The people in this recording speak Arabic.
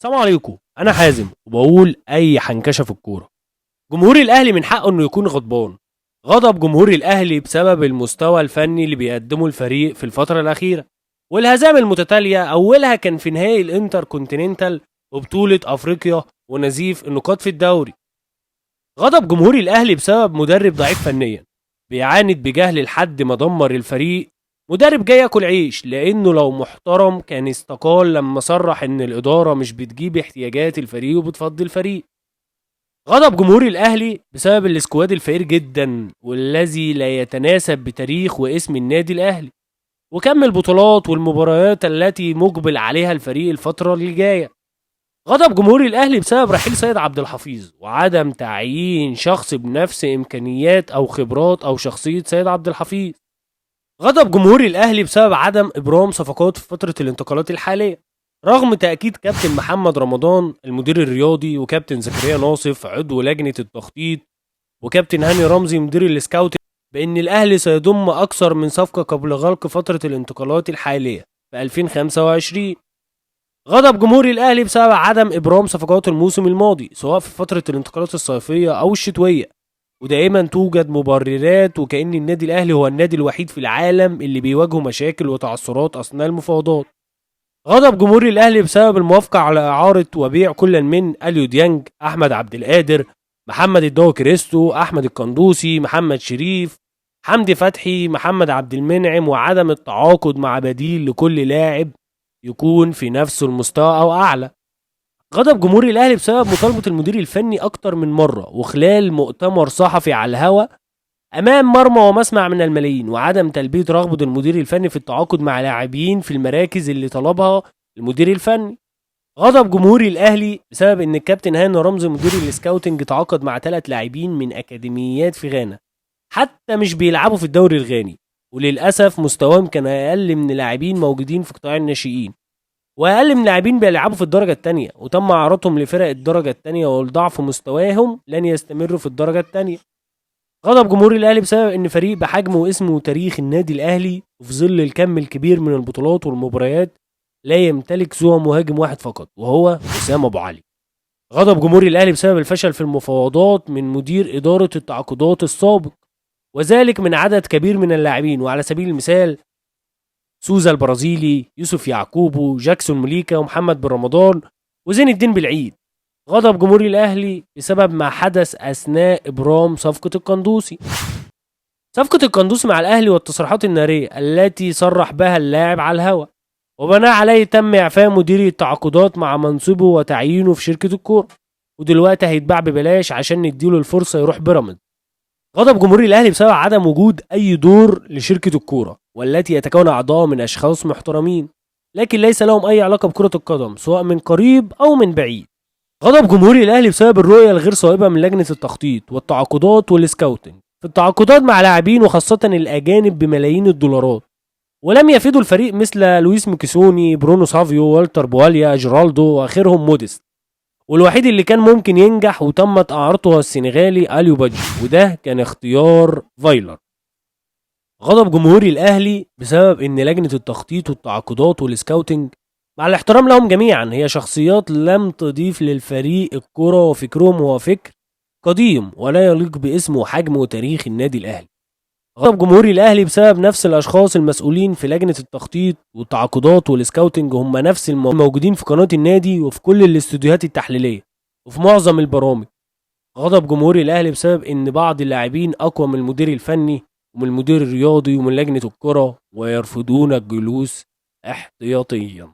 السلام عليكم. انا حازم وبقول اي حنكشه في الكوره. جمهور الاهلي من حقه انه يكون غضبان. غضب جمهور الاهلي بسبب المستوى الفني اللي بيقدمه الفريق في الفتره الاخيره والهزائم المتتاليه، اولها كان في نهائي الانتر كونتيننتال وبطوله افريقيا ونزيف النقاط في الدوري. غضب جمهور الاهلي بسبب مدرب ضعيف فنيا بيعاند بجهل لحد ما دمر الفريق. مدرب جاي ياكل عيش، لانه لو محترم كان استقال لما صرح ان الاداره مش بتجيب احتياجات الفريق وبتفضي الفريق. غضب جمهور الاهلي بسبب الاسكواد الفقير جدا والذي لا يتناسب بتاريخ واسم النادي الاهلي وكم البطولات والمباريات التي مقبل عليها الفريق الفتره اللي جايه. غضب جمهور الاهلي بسبب رحيل سيد عبد الحفيظ وعدم تعيين شخص بنفس امكانيات او خبرات او شخصيه سيد عبد الحفيظ. غضب جمهور الاهلي بسبب عدم ابرام صفقات في فتره الانتقالات الحاليه، رغم تاكيد كابتن محمد رمضان المدير الرياضي وكابتن زكريا ناصف عضو لجنه التخطيط وكابتن هاني رمزي مدير السكاوت بان الاهلي سيضم اكثر من صفقه قبل غلق فتره الانتقالات الحاليه في 2025. غضب جمهور الاهلي بسبب عدم ابرام صفقات الموسم الماضي سواء في فتره الانتقالات الصيفيه او الشتويه، ودائما توجد مبررات وكأن النادي الاهلي هو النادي الوحيد في العالم اللي بيواجهه مشاكل وتعثرات اثناء المفاوضات. غضب جمهور الاهلي بسبب الموافقه على اعاره وبيع كل من اليو ديانج، احمد عبد القادر، محمد الضو كريستو، احمد القندوسي، محمد شريف، حمدي فتحي، محمد عبد المنعم، وعدم التعاقد مع بديل لكل لاعب يكون في نفس المستوى او اعلى. غضب جمهور الاهلي بسبب مطالبه المدير الفني اكتر من مره وخلال مؤتمر صحفي على الهوا امام مرمى ومسمع من الملايين، وعدم تلبيه رغبه المدير الفني في التعاقد مع لاعبين في المراكز اللي طلبها المدير الفني. غضب جمهور الاهلي بسبب ان الكابتن هاني رمزي مدير السكاوتنج تعاقد مع 3 لاعبين من اكاديميات في غانا حتى مش بيلعبوا في الدوري الغاني، وللاسف مستواهم كان اقل من لاعبين موجودين في قطاع الناشئين واقل من لاعبين بيلعبوا في الدرجه الثانيه، وتم عرضهم لفرق الدرجه الثانيه ولضعف مستواهم لن يستمروا في الدرجه الثانيه. غضب جمهور الاهلي بسبب ان فريق بحجم واسم وتاريخ النادي الاهلي وفي ظل الكم الكبير من البطولات والمباريات لا يمتلك سوى مهاجم واحد فقط وهو وسام ابو علي. غضب جمهور الاهلي بسبب الفشل في المفاوضات من مدير اداره التعاقدات السابق، وذلك من عدد كبير من اللاعبين، وعلى سبيل المثال سوزا البرازيلي، يوسف يعقوبو، جاكسون مليكا، ومحمد بن رمضان، وزين الدين بالعيد. غضب جمهور الاهلي بسبب ما حدث اثناء ابرام صفقه القندوسي. صفقه القندوسي مع الاهلي والتصريحات الناريه التي صرح بها اللاعب على الهواء، وبناء عليه تم اعفاء مدير التعاقدات مع منصبه وتعيينه في شركه الكوره، ودلوقتي هيتباع ببلاش عشان نديله الفرصه يروح بيراميدز. غضب جمهور الاهلي بسبب عدم وجود اي دور لشركه الكوره والتي يتكون اعضاء من اشخاص محترمين لكن ليس لهم اي علاقه بكره القدم سواء من قريب او من بعيد. غضب جمهور الاهلي بسبب الرؤيه الغير صائبه من لجنه التخطيط والتعاقدات والسكاوتنج في التعاقدات مع لاعبين وخاصه الاجانب بملايين الدولارات ولم يفيدوا الفريق، مثل لويس ميكيسوني، برونو سافيو، والتر بواليا، جيرالدو، واخرهم موديست، والوحيد اللي كان ممكن ينجح وتمت اعارته هو السنغالي اليو بادجي، وده كان اختيار فايلر. غضب جمهور الاهلي بسبب ان لجنه التخطيط والتعاقدات والسكاوتنج مع الاحترام لهم جميعا هي شخصيات لم تضيف للفريق الكرة، وفكرهم هو فكر قديم ولا يليق باسم وحجم وتاريخ النادي الاهلي. غضب جمهور الاهلي بسبب نفس الاشخاص المسؤولين في لجنه التخطيط والتعاقدات والسكاوتنج هم نفس الموجودين في قناه النادي وفي كل الاستوديوهات التحليليه وفي معظم البرامج. غضب جمهور الاهلي بسبب ان بعض اللاعبين اقوى من المدير الفني ومن المدير الرياضي ومن لجنه الكره ويرفضون الجلوس احتياطيا.